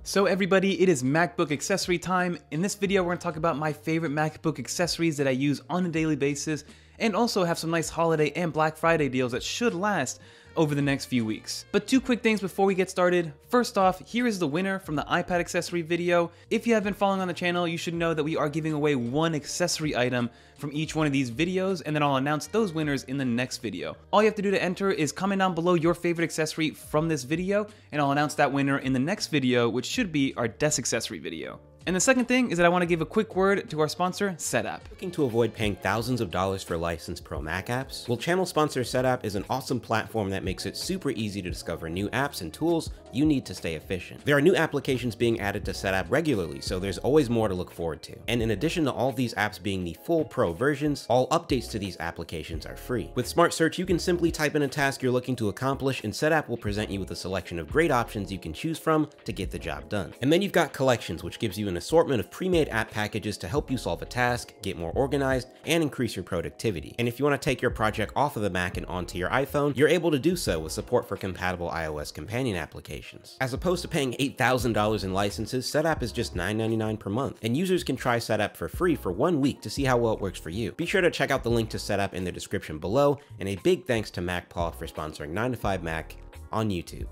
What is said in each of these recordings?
So everybody, it is MacBook accessory time. In this video, we're going to talk about my favorite MacBook accessories that I use on a daily basis, and also have some nice holiday and Black Friday deals that should last over the next few weeks. But two quick things before we get started. First off, here is the winner from the iPad accessory video. If you have been following on the channel, you should know that we are giving away one accessory item from each one of these videos, and then I'll announce those winners in the next video. All you have to do to enter is comment down below your favorite accessory from this video, and I'll announce that winner in the next video, which should be our desk accessory video. And the second thing is that I want to give a quick word to our sponsor, Setapp. Looking to avoid paying thousands of dollars for licensed pro Mac apps? Well, channel sponsor Setapp is an awesome platform that makes it super easy to discover new apps and tools you need to stay efficient. There are new applications being added to Setapp regularly, so there's always more to look forward to. And in addition to all these apps being the full pro versions, all updates to these applications are free. With Smart Search, you can simply type in a task you're looking to accomplish, and Setapp will present you with a selection of great options you can choose from to get the job done. And then you've got Collections, which gives you an assortment of pre-made app packages to help you solve a task, get more organized, and increase your productivity. And if you want to take your project off of the Mac and onto your iPhone, you're able to do so with support for compatible iOS companion applications. As opposed to paying $8,000 in licenses, Setapp is just $9.99 per month, and users can try Setapp for free for 1 week to see how well it works for you. Be sure to check out the link to Setapp in the description below, and a big thanks to MacPaw for sponsoring 9to5Mac on YouTube.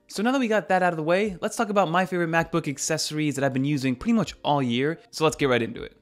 So now that we got that out of the way, let's talk about my favorite MacBook accessories that I've been using pretty much all year, so let's get right into it.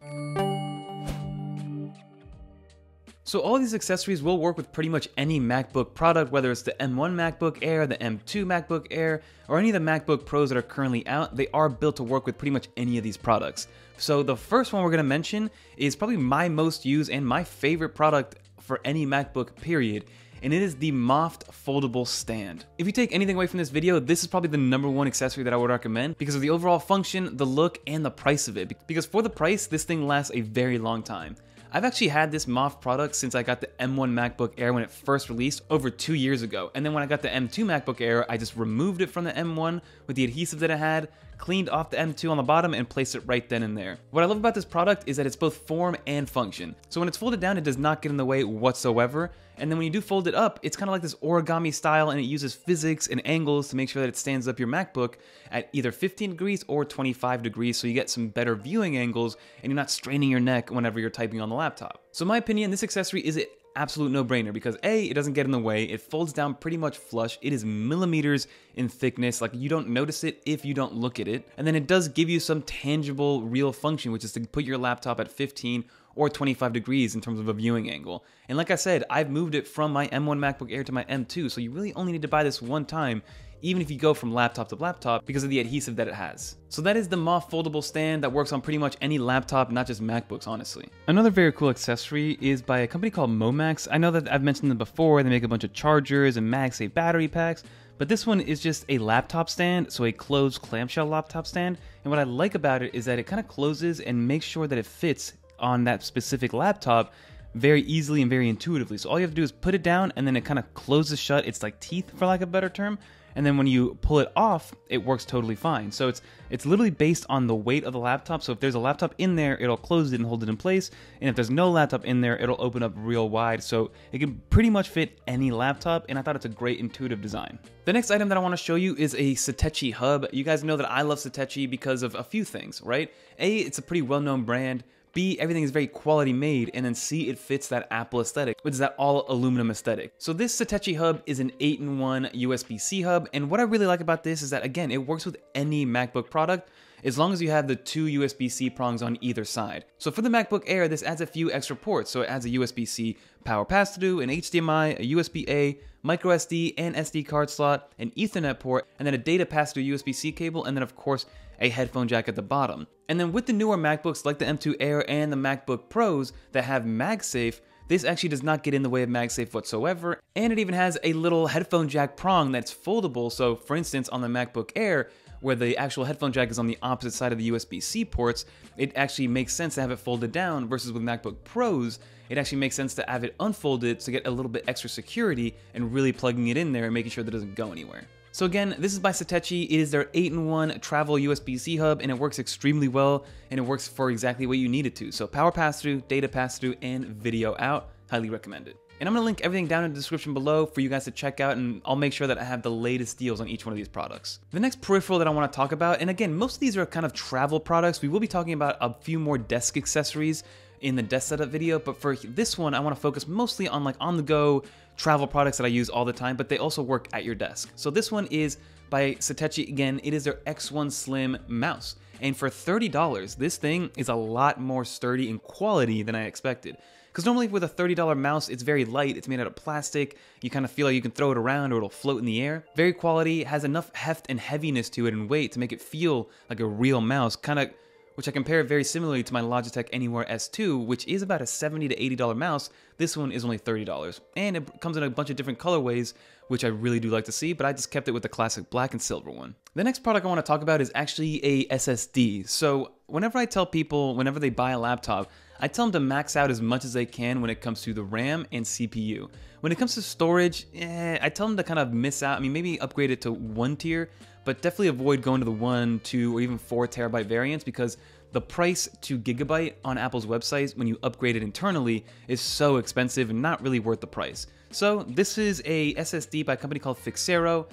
So all these accessories will work with pretty much any MacBook product, whether it's the M1 MacBook Air, the M2 MacBook Air, or any of the MacBook Pros that are currently out. They are built to work with pretty much any of these products. So the first one we're going to mention is probably my most used and my favorite product for any MacBook period, and it is the Moft foldable stand. If you take anything away from this video, this is probably the #1 accessory that I would recommend because of the overall function, the look, and the price of it. Because for the price, this thing lasts a very long time. I've actually had this Moft product since I got the M1 MacBook Air when it first released over 2 years ago. And then when I got the M2 MacBook Air, I just removed it from the M1 with the adhesive that it had, cleaned off the M2 on the bottom, and placed it right then and there. What I love about this product is that it's both form and function. So when it's folded down, it does not get in the way whatsoever. And then when you do fold it up, it's kind of like this origami style, and it uses physics and angles to make sure that it stands up your MacBook at either 15 degrees or 25 degrees, so you get some better viewing angles and you're not straining your neck whenever you're typing on the laptop. So in my opinion, this accessory is an absolute no-brainer because A, it doesn't get in the way, it folds down pretty much flush, it is millimeters in thickness, like you don't notice it if you don't look at it, and then it does give you some tangible, real function, which is to put your laptop at 15 or 25 degrees in terms of a viewing angle. And like I said, I've moved it from my M1 MacBook Air to my M2, so you really only need to buy this one time, even if you go from laptop to laptop, because of the adhesive that it has. So that is the Moft foldable stand that works on pretty much any laptop, not just MacBooks, honestly. Another very cool accessory is by a company called Momax. I know that I've mentioned them before, they make a bunch of chargers and MagSafe battery packs, but this one is just a laptop stand, so a closed clamshell laptop stand. And what I like about it is that it kind of closes and makes sure that it fits on that specific laptop very easily and very intuitively. So all you have to do is put it down and then it kind of closes shut. It's like teeth, for lack of a better term. And then when you pull it off, it works totally fine. So it's literally based on the weight of the laptop. So if there's a laptop in there, it'll close it and hold it in place. And if there's no laptop in there, it'll open up real wide. So it can pretty much fit any laptop, and I thought it's a great intuitive design. The next item that I want to show you is a Satechi hub. You guys know that I love Satechi because of a few things, right? A, it's a pretty well-known brand. B, everything is very quality made, and then C, it fits that Apple aesthetic, which is that all aluminum aesthetic. So this Satechi hub is an 8-in-1 USB-C hub, and what I really like about this is that, again, it works with any MacBook product as long as you have the 2 USB-C prongs on either side. So for the MacBook Air, this adds a few extra ports. So it adds a USB-C power pass-through, an HDMI, a USB-A, micro SD and SD card slot, an Ethernet port, and then a data pass-through USB-C cable, and then of course a headphone jack at the bottom. And then with the newer MacBooks like the M2 Air and the MacBook Pros that have MagSafe, this actually does not get in the way of MagSafe whatsoever, and it even has a little headphone jack prong that's foldable. So for instance, on the MacBook Air, where the actual headphone jack is on the opposite side of the USB-C ports, it actually makes sense to have it folded down, versus with MacBook Pros, it actually makes sense to have it unfolded to get a little bit extra security and really plugging it in there and making sure that it doesn't go anywhere. So again, this is by Satechi. It is their 8-in-1 travel USB-C hub, and it works extremely well, and it works for exactly what you need it to. So power pass-through, data pass-through, and video out. Highly recommended. And I'm going to link everything down in the description below for you guys to check out, and I'll make sure that I have the latest deals on each one of these products. The next peripheral that I want to talk about, and again, most of these are kind of travel products. We will be talking about a few more desk accessories in the desk setup video, but for this one, I want to focus mostly on like on-the-go travel products that I use all the time, but they also work at your desk. So this one is by Satechi. Again, it is their X1 Slim mouse. And for $30, this thing is a lot more sturdy in quality than I expected. Because normally with a $30 mouse, it's very light, it's made out of plastic, you kind of feel like you can throw it around or it'll float in the air. Very quality, has enough heft and heaviness to it and weight to make it feel like a real mouse, which I compare very similarly to my Logitech Anywhere S2, which is about a $70 to $80 mouse. This one is only $30. And it comes in a bunch of different colorways, which I really do like to see, but I just kept it with the classic black and silver one. The next product I want to talk about is actually a SSD. So whenever I tell people, whenever they buy a laptop, I tell them to max out as much as they can when it comes to the RAM and CPU. When it comes to storage, I tell them to kind of miss out. I mean, maybe upgrade it to 1 tier, but definitely avoid going to the 1, 2, or even 4 terabyte variants, because the price to gigabyte on Apple's website when you upgrade it internally is so expensive and not really worth the price. So this is a SSD by a company called Phixero.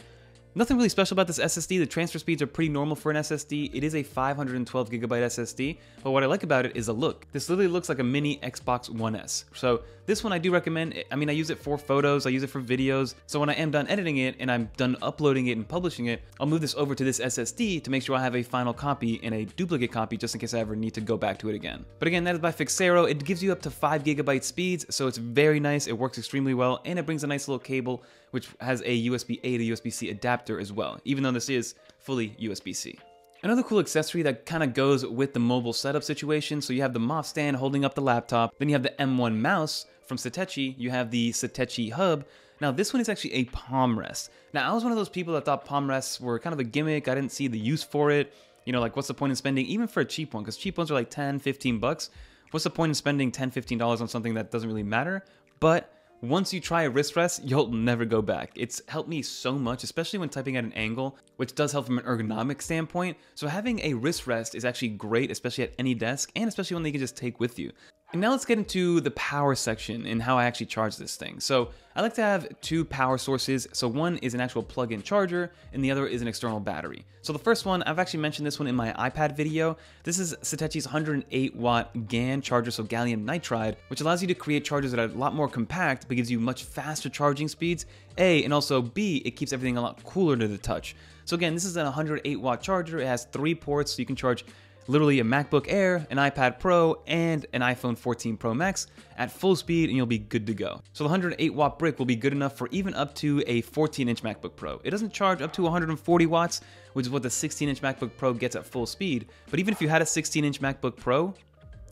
Nothing really special about this SSD. The transfer speeds are pretty normal for an SSD. It is a 512 gigabyte SSD, but what I like about it is the look. This literally looks like a mini Xbox One S. So this one I do recommend. I mean, I use it for photos, I use it for videos. So when I am done editing it and I'm done uploading it and publishing it, I'll move this over to this SSD to make sure I have a final copy and a duplicate copy just in case I ever need to go back to it again. But again, that is by Phixero. It gives you up to 5 gigabyte speeds, so it's very nice. It works extremely well, and it brings a nice little cable which has a USB-A to USB-C adapter as well, even though this is fully USB-C. Another cool accessory that kind of goes with the mobile setup situation, so you have the Moft stand holding up the laptop, then you have the M1 mouse from Satechi, you have the Satechi hub. Now this one is actually a palm rest. Now I was one of those people that thought palm rests were kind of a gimmick, I didn't see the use for it. You know, like what's the point in spending, even for a cheap one, because cheap ones are like 10, 15 bucks. What's the point in spending 10, $15 on something that doesn't really matter? But once you try a wrist rest, you'll never go back. It's helped me so much, especially when typing at an angle, which does help from an ergonomic standpoint. So having a wrist rest is actually great, especially at any desk, and especially one that you can just take with you. And now let's get into the power section and how I actually charge this thing. So I like to have 2 power sources. So one is an actual plug-in charger and the other is an external battery. So the first one, I've actually mentioned this one in my iPad video. This is Satechi's 108 watt GaN charger, so gallium nitride, which allows you to create chargers that are a lot more compact, but gives you much faster charging speeds, A, and also B, it keeps everything a lot cooler to the touch. So again, this is an 108 watt charger. It has 3 ports, so you can charge literally a MacBook Air, an iPad Pro, and an iPhone 14 Pro Max at full speed, and you'll be good to go. So the 108 watt brick will be good enough for even up to a 14-inch MacBook Pro. It doesn't charge up to 140 watts, which is what the 16-inch MacBook Pro gets at full speed, but even if you had a 16-inch MacBook Pro,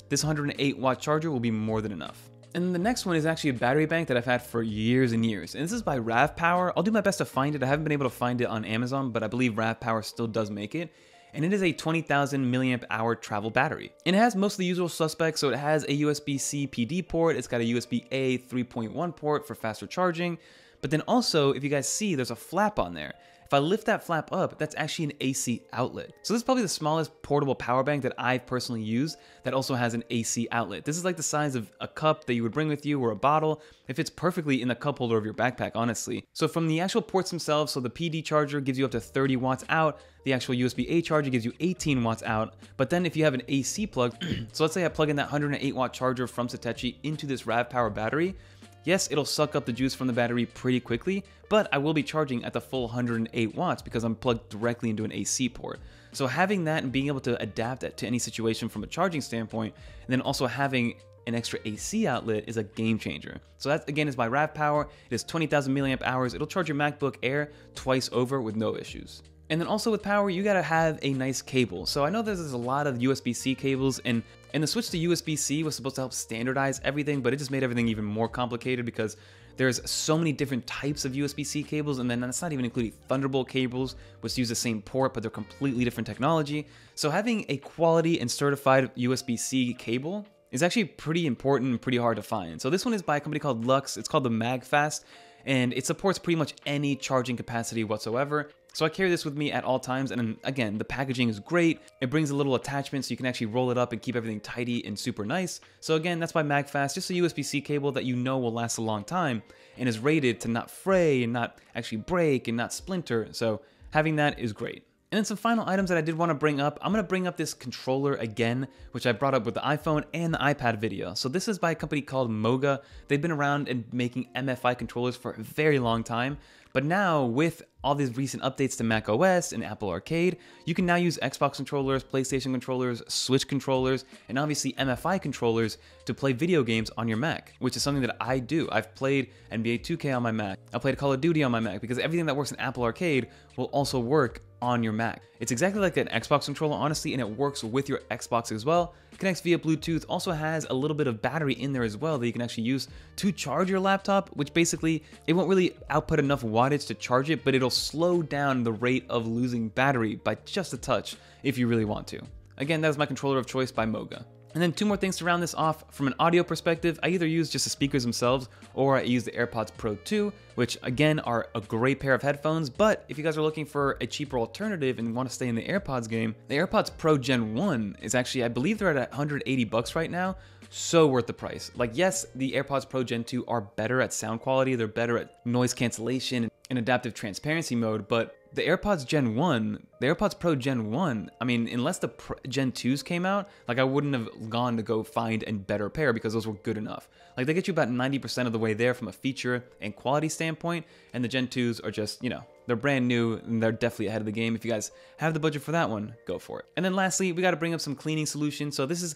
this 108 watt charger will be more than enough. And the next one is actually a battery bank that I've had for years and years. And this is by Ravpower. I'll do my best to find it. I haven't been able to find it on Amazon, but I believe Ravpower still does make it. And it is a 20,000 milliamp hour travel battery. And it has most of the usual suspects, so it has a USB-C PD port, it's got a USB-A 3.1 port for faster charging, but then also, if you guys see, there's a flap on there. If I lift that flap up, that's actually an AC outlet. So this is probably the smallest portable power bank that I've personally used that also has an AC outlet. This is like the size of a cup that you would bring with you or a bottle. It fits perfectly in the cup holder of your backpack, honestly. So from the actual ports themselves, so the PD charger gives you up to 30 watts out, the actual USB-A charger gives you 18 watts out, but then if you have an AC plug, so let's say I plug in that 108 watt charger from Satechi into this Ravpower battery, yes, it'll suck up the juice from the battery pretty quickly, but I will be charging at the full 108 watts because I'm plugged directly into an AC port. So having that and being able to adapt that to any situation from a charging standpoint, and then also having an extra AC outlet is a game changer. So that again is by Ravpower. It is 20,000 milliamp hours. It'll charge your MacBook Air twice over with no issues. And then also with power, you gotta have a nice cable. So I know there's a lot of USB-C cables, and the switch to USB-C was supposed to help standardize everything, but it just made everything even more complicated because there's so many different types of USB-C cables, and then that's not even including Thunderbolt cables, which use the same port, but they're completely different technology. So having a quality and certified USB-C cable is actually pretty important and pretty hard to find. So this one is by a company called Lux. It's called the Magfast, and it supports pretty much any charging capacity whatsoever. So I carry this with me at all times, and again, the packaging is great. It brings a little attachment so you can actually roll it up and keep everything tidy and super nice. So again, that's by Magfast, just a USB-C cable that you know will last a long time and is rated to not fray and not actually break and not splinter. So having that is great. And then some final items that I did want to bring up. I'm going to bring up this controller again, which I brought up with the iPhone and the iPad video. So this is by a company called Moga. They've been around and making MFI controllers for a very long time. But now with all these recent updates to macOS and Apple Arcade, you can now use Xbox controllers, PlayStation controllers, Switch controllers, and obviously MFI controllers to play video games on your Mac, which is something that I do. I've played NBA 2K on my Mac. I played Call of Duty on my Mac because everything that works in Apple Arcade will also work on your Mac. It's exactly like an Xbox controller, honestly, and it works with your Xbox as well. It connects via Bluetooth, also has a little bit of battery in there as well that you can actually use to charge your laptop, which basically, it won't really output enough wattage to charge it, but it'll slow down the rate of losing battery by just a touch if you really want to. Again, that is my controller of choice by Moga. And then two more things to round this off. From an audio perspective, I either use just the speakers themselves or I use the AirPods Pro 2, which again are a great pair of headphones. But if you guys are looking for a cheaper alternative and want to stay in the AirPods game, the AirPods Pro Gen 1 is actually, I believe they're at $180 right now. So worth the price. Like, yes, the AirPods Pro Gen 2 are better at sound quality, they're better at noise cancellation and adaptive transparency mode, but the AirPods Pro Gen 1, I mean, unless the Gen 2s came out, like I wouldn't have gone to go find a better pair because those were good enough. Like they get you about 90% of the way there from a feature and quality standpoint, and the Gen 2s are just, you know, they're brand new and they're definitely ahead of the game. If you guys have the budget for that one, go for it. And then lastly, we got to bring up some cleaning solutions. So this is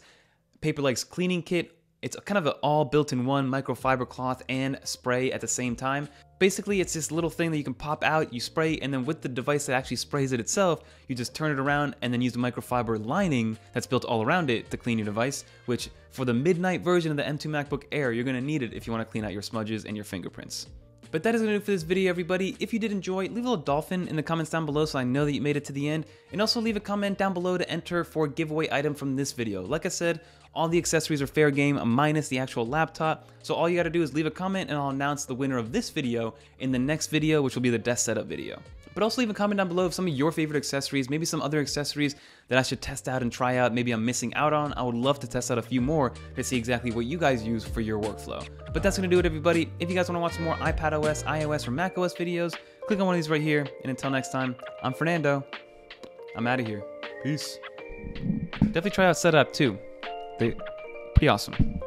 Paperlike's Cleaning Kit. It's kind of an all built-in-one microfiber cloth and spray at the same time. Basically, it's this little thing that you can pop out, you spray, and then with the device that actually sprays it itself, you just turn it around and then use the microfiber lining that's built all around it to clean your device, which for the midnight version of the M2 MacBook Air, you're going to need it if you want to clean out your smudges and your fingerprints. But that is going to do it for this video, everybody. If you did enjoy, leave a little dolphin in the comments down below so I know that you made it to the end. And also leave a comment down below to enter for a giveaway item from this video. Like I said, all the accessories are fair game minus the actual laptop. So all you got to do is leave a comment and I'll announce the winner of this video in the next video, which will be the desk setup video. But also leave a comment down below of some of your favorite accessories, maybe some other accessories that I should test out and try out, maybe I'm missing out on. I would love to test out a few more to see exactly what you guys use for your workflow. But that's going to do it, everybody. If you guys want to watch some more iPadOS, iOS, or macOS videos, click on one of these right here. And until next time, I'm Fernando. I'm out of here. Peace. Definitely try out Setapp too. They're pretty awesome.